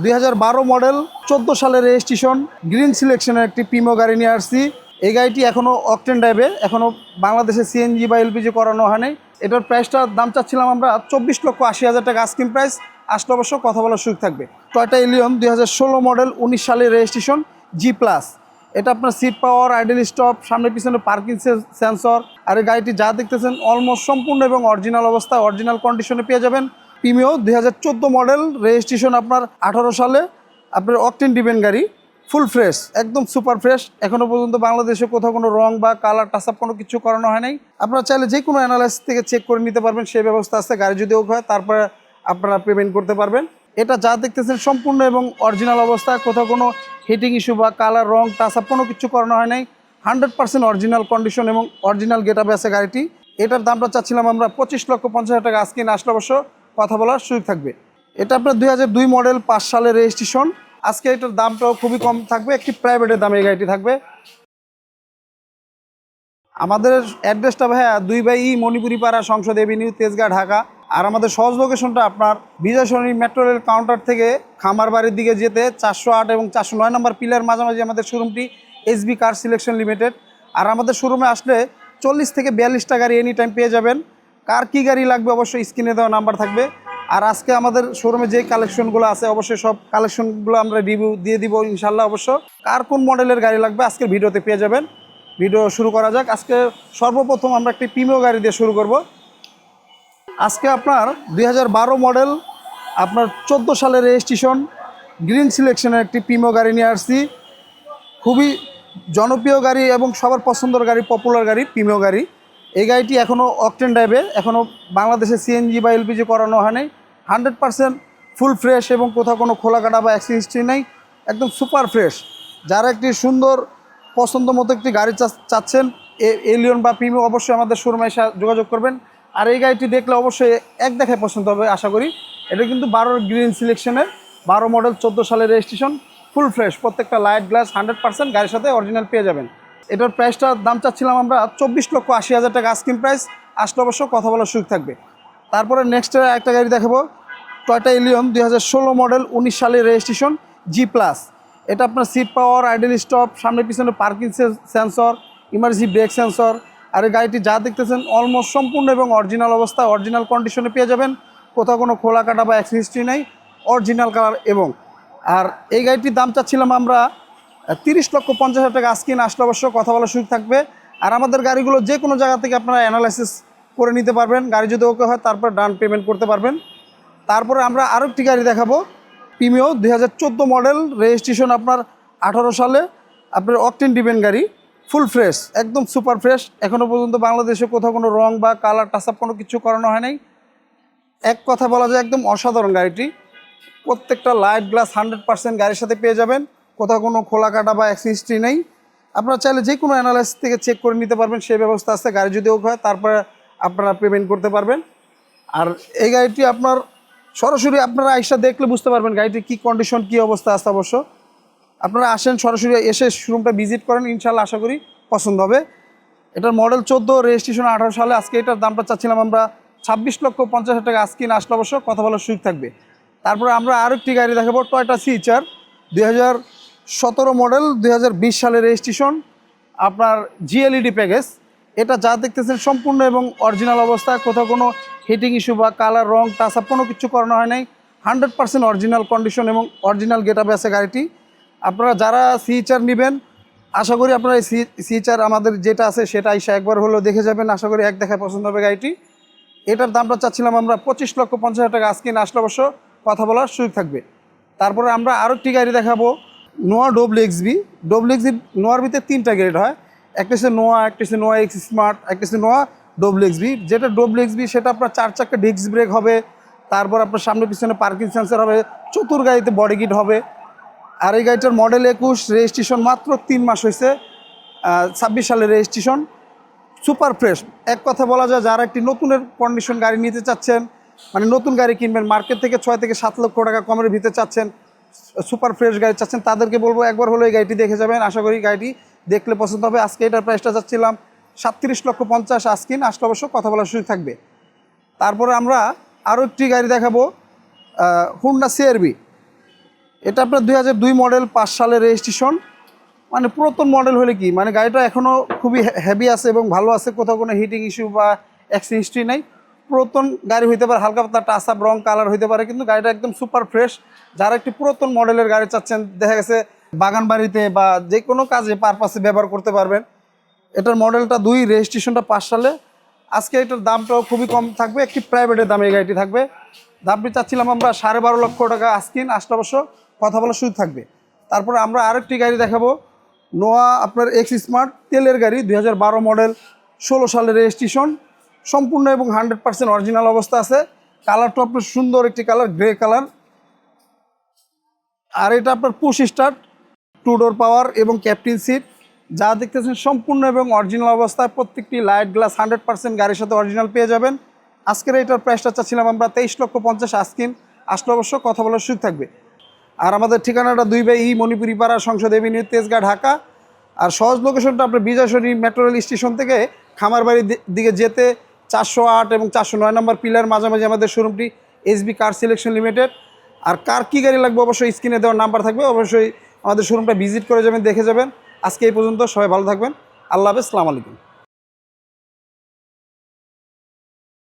2012 model 14 সালের registration green সিলেকশনের একটি Premio গাড়ি নিয়ে আসছি। এই গাড়িটি এখনও অকটেন ড্রাইভে, এখনও বাংলাদেশে সিএনজি বা এলপিজি করানো হয়নি। এটার প্রাইসটার দাম চাচ্ছিলাম আমরা 24,80,000 টাকা আস্কিং প্রাইস। আসলে অবশ্য কথা বলার সুযোগ থাকবে। টয়োটা এলিয়ন 2016 মডেল 19 সালের রেজিস্ট্রেশন জি প্লাস। এটা আপনার সিট পাওয়ার, আইডল স্টপ, সামনে পিছনে পার্কিং সেন্সর। আর এই গাড়িটি যা দেখতেছেন অলমোস্ট সম্পূর্ণ এবং অরিজিনাল অবস্থায় অরিজিনাল কন্ডিশনে পেয়ে যাবেন। প্রিমিও 2014 মডেল রেজিস্ট্রেশন আপনার 18 সালে, আপনার অকটেন ডিভেন গাড়ি, ফুল ফ্রেশ, একদম সুপার ফ্রেশ। এখনও পর্যন্ত বাংলাদেশে কোথাও কোনো রং বা কালার টাচআপ কোনো কিছু করানো হয় নাই। আপনারা চাইলে যে কোনো অ্যানালাইসিস থেকে চেক করে নিতে পারবেন, সেই ব্যবস্থা আছে। গাড়ি যদি ওক হয় তারপরে আপনারা পেমেন্ট করতে পারবেন। এটা যা দেখতেছেন সম্পূর্ণ এবং অরিজিনাল অবস্থায়, কোথাও কোনো হিটিং ইস্যু বা কালার, রং, টাচআপ কোনো কিছু করানো হয় নাই। 100% অরিজিনাল কন্ডিশন এবং অরিজিনাল গেট আপে আছে গাড়িটি। এটার দামটা চাচ্ছিলাম আমরা 25,50,000 টাকা আজকে। আসলে অবশ্য কথা বলার সুযোগ থাকবে। এটা আপনার 2002 মডেল 5 সালের রেজিস্ট্রেশন। আজকে এটার দামটাও খুবই কম থাকবে, একটি প্রাইভেটের দামে এই গাড়িটি থাকবে। আমাদের অ্যাড্রেসটা ভাইয়া 2/E মণিপুরি পাড়া, সংসদ এভিনিউ, তেজগাঁ, ঢাকা। আর আমাদের সহজ লোকেশনটা আপনার বিজয় সরণি মেট্রো রেল কাউন্টার থেকে খামার বাড়ির দিকে যেতে 408 এবং 409 নম্বর পিলার মাঝামাঝি আমাদের শোরুমটি এসবি কার সিলেকশন লিমিটেড। আর আমাদের শোরুমে আসলে 40 থেকে 42টা গাড়ি এনি টাইম পেয়ে যাবেন। কার কী গাড়ি লাগবে অবশ্যই স্ক্রিনে দেওয়া নাম্বার থাকবে। আর আজকে আমাদের শোরুমে যে কালেকশনগুলো আছে অবশ্যই সব কালেকশনগুলো আমরা রিভিউ দিয়ে দিব ইনশাল্লাহ। অবশ্য কার কোন মডেলের গাড়ি লাগবে আজকের ভিডিওতে পেয়ে যাবেন। ভিডিও শুরু করা যাক। আজকে সর্বপ্রথম আমরা একটি প্রিমিও গাড়ি দিয়ে শুরু করব। আজকে আপনার 2012 মডেল আপনার 14 সালের রেজিস্ট্রেশন গ্রিন সিলেকশনের একটি প্রিমিও গাড়ি নিয়ে আসছি। খুবই জনপ্রিয় গাড়ি এবং সবার পছন্দের গাড়ি, পপুলার গাড়ি, প্রিমিও গাড়ি। এই গাড়িটি এখনও অকটেন ড্রাইভে, এখনও বাংলাদেশে সিএনজি বা এলপিজি করানো হয়নি। 100% ফুল ফ্রেশ এবং কোথাও কোনো খোলা কাটা বা অ্যাক্সিডেন্ট হিস্ট্রি নেই, একদম সুপার ফ্রেশ। যারা একটি সুন্দর পছন্দ মতো একটি গাড়ি চাচ্ছেন এলিয়ন বা প্রিমিও, অবশ্যই আমাদের শোরুমে এসে যোগাযোগ করবেন। আর এই গাড়িটি দেখলে অবশ্যই এক দেখায় পছন্দ হবে আশা করি। এটা কিন্তু 12 গ্রিন সিলেকশনের, 12 মডেল 14 সালের রেজিস্ট্রেশন, ফুল ফ্রেশ, প্রত্যেকটা লাইট গ্লাস 100% গাড়ির সাথে অরিজিনাল পেয়ে যাবেন। এটার প্রাইসটার দাম চাচ্ছিলাম আমরা 24,80,000 টাকা আস্কিং প্রাইস। আসলে অবশ্য কথা বলার সুযোগ থাকবে। তারপরে নেক্সট একটা গাড়ি দেখাবো, টয়োটা এলিয়ন 2016 মডেল 19 সালের রেজিস্ট্রেশন জি প্লাস। এটা আপনার সিট পাওয়ার, আইডল স্টপ, সামনে পিছনে parking sensor, emergency brake sensor. আর এই গাড়িটি যা দেখতেছেন অলমোস্ট সম্পূর্ণ এবং অরিজিনাল অবস্থা অরিজিনাল কন্ডিশনে পেয়ে যাবেন। কোথাও কোনো খোলা কাটা বা অ্যাক্সিডেন্ট হিস্ট্রি নেই, অরিজিনাল কালার। এবং আর এই গাড়িটির দাম চাচ্ছিলাম আমরা 30,50,000 টাকা আজকে। আসলে অবশ্য কথা বলার সুযোগ থাকবে। আর আমাদের গাড়িগুলো যে কোনো জায়গা থেকে আপনারা অ্যানালাইসিস করে নিতে পারবেন। গাড়ি যদি ওকে হয় তারপর ডাউন পেমেন্ট করতে পারবেন। তারপরে আমরা আরও একটি গাড়ি দেখাবো, প্রিমিও 2014 মডেল রেজিস্ট্রেশন আপনার 18 সালে, আপনার অকটেন ডিভেন গাড়ি, ফুল ফ্রেশ, একদম সুপার ফ্রেশ। এখনও পর্যন্ত বাংলাদেশে কোথাও কোনো রং বা কালার টাচআপ কোনো কিছু করানো হয় নাই। এক কথা বলা যায় একদম অসাধারণ গাড়িটি। প্রত্যেকটা লাইট গ্লাস 100% গাড়ির সাথে পেয়ে যাবেন। কোথাও কোনো খোলা কাটা বা অ্যাক্সিডেন্ট হিস্ট্রি নেই। আপনারা চাইলে যে কোনো অ্যানালাইসিস থেকে চেক করে নিতে পারবেন, সেই ব্যবস্থা আছে। গাড়ি যদি ওক হয় তারপরে আপনারা পেমেন্ট করতে পারবেন। আর এই গাড়িটি আপনার সরাসরি আপনারা আইসা দেখলে বুঝতে পারবেন গাড়িটির কী কন্ডিশন, কী অবস্থা আছে। অবশ্য আপনারা আসেন, সরাসরি এসে শোরুমটা ভিজিট করেন, ইনশাল্লাহ আশা করি পছন্দ হবে। এটার মডেল 14, রেজিস্ট্রেশন 18 সালে। আজকে এটার দামটা চাচ্ছিলাম আমরা 26,50,000 টাকা আজকে। আসলে অবশ্য কথা বলার সুযোগ থাকবে। তারপরে আমরা আরও একটি গাড়ি দেখাবো, টয়োটা সিএচআর 2017 মডেল 2020 সালের রেজিস্ট্রেশন, আপনার জিএলইডি প্যাকেজ। এটা যা দেখতেছেন সম্পূর্ণ এবং অরিজিনাল অবস্থায়, কোথাও কোনো হিটিং ইস্যু বা কালার, রং, টাচআপ কোনো কিছু করানো হয় নাই। 100% অরিজিনাল কন্ডিশন এবং অরিজিনাল গেট আপে আছে গাড়িটি। আপনারা যারা সিএচআর নেবেন আশা করি আপনারা এই সিএচআর আমাদের যেটা আছে সেটা এসে একবার হলেও দেখে যাবেন। আশা করি এক দেখায় পছন্দ হবে গাড়িটি। এটার দামটা চাচ্ছিলাম আমরা 25,50,000 টাকা আজকে। আসলে অবশ্য কথা বলার সুযোগ থাকবে। তারপরে আমরা আরও একটি গাড়ি দেখাবো, নোয়া ডব্লিউএক্সবি। ডব্লিউএক্সবি নোয়ার ভিতরে 3টা গ্রেড হয়, একটা হচ্ছে নোয়া, একটা হচ্ছে নোয়া এক্স স্মার্ট, একটা হচ্ছে নোয়া ডব্লিউএক্সবি। যেটা ডব্লিউএক্সবি সেটা আপনার 4 চাকা ডিস্ক ব্রেক হবে, তারপর আপনার সামনে পিছনে পার্কিং সেন্সর হবে, চতুর গাড়িতে বডি কিট হবে। আর এই গাড়িটার মডেল 21, রেজিস্ট্রেশন মাত্র 3 মাস হয়েছে, 26 সালের রেজিস্ট্রেশন, সুপার ফ্রেশ। এক কথা বলা যায় যারা একটি নতুনের কন্ডিশন গাড়ি নিতে চাচ্ছেন, মানে নতুন গাড়ি কিনবেন, মার্কেট থেকে 6 থেকে 7 লক্ষ টাকা কমের ভিতরে চাচ্ছেন, সুপার ফ্রেশ গাড়ি চাচ্ছেন, তাদেরকে বলবো একবার হলো এই গাড়িটি দেখে যাবেন। আশা করি গাড়িটি দেখলে পছন্দ হবে। আজকে এটার প্রাইসটা চাচ্ছিলাম 37,50,000 আজকিন। আসলে অবশ্য কথা বলার সুযোগ থাকবে। তারপরে আমরা আরও একটি গাড়ি দেখাবো, হুন্ডা সিআরভি। এটা আপনার 2002 মডেল, 5 সালের রেজিস্ট্রেশন। মানে পুরাতন মডেল হলে কি, মানে গাড়িটা এখনও খুবই হেভি আছে এবং ভালো আছে, কোথাও কোনো হিটিং ইস্যু বা অ্যাক্সিডেন্ট হিস্ট্রি নাই। পুরাতন গাড়ি হইতে পারে, হালকা পাতলা টাচ আপ রং কালার হইতে পারে, কিন্তু গাড়িটা একদম সুপার ফ্রেশ। যারা একটি পুরাতন মডেলের গাড়ি চাচ্ছেন, দেখা গেছে বাগান বাড়িতে বা যে কোনো কাজে পারপাসে ব্যবহার করতে পারবেন। এটার মডেলটা 2, রেজিস্ট্রেশনটা 5 সালে। আজকে এটার দামটাও খুবই কম থাকবে, একটি প্রাইভেটের দামে এই গাড়িটি থাকবে। দামটি চাচ্ছিলাম আমরা 12.5 লক্ষ টাকা আস্কিন, আসলে অবশ্য কথা বলার সুযোগ থাকবে। তারপরে আমরা আরেকটি গাড়ি দেখাবো, নোয়া আপনার এক্স স্মার্ট, তেলের গাড়ি, 2012 মডেল, 16 সালের রেজিস্ট্রেশন, সম্পূর্ণ এবং 100% অরিজিনাল অবস্থা আছে। কালারটা আপনার সুন্দর একটি কালার, গ্রে কালার। আর এটা আপনার পুশ স্টার্ট, 2 ডোর পাওয়ার এবং ক্যাপ্টেন সিট, যা দেখতেছেন সম্পূর্ণ এবং অরিজিনাল অবস্থায়। প্রত্যেকটি লাইট গ্লাস 100% গাড়ির সাথে অরিজিনাল পেয়ে যাবেন। আজকের এটার প্রাইসটা চাচ্ছিলাম আমরা 23,50,000 আস্কিন, আসলে অবশ্য কথা বলার সুযোগ থাকবে। আর আমাদের ঠিকানাটা 2/E মণিপুরি পাড়া, সংসদ এভিনিউ, তেজগাঁ, ঢাকা। আর সহজ লোকেশনটা আপনার বিজয় সরণি মেট্রো রেল স্টেশন থেকে খামারবাড়ির দিকে যেতে 408 এবং 409 নম্বর পিলার মাঝামাঝি আমাদের শোরুমটি, SB কার সিলেকশন লিমিটেড। আর কার কী গাড়ি লাগবে অবশ্যই স্ক্রিনে দেওয়ার নাম্বার থাকবে, অবশ্যই আমাদের শোরুমটা ভিজিট করে যাবেন, দেখে যাবেন। আজকে এই পর্যন্ত, সবাই ভালো থাকবেন। আল্লাহ হাফেজ, আসসালামু আলাইকুম।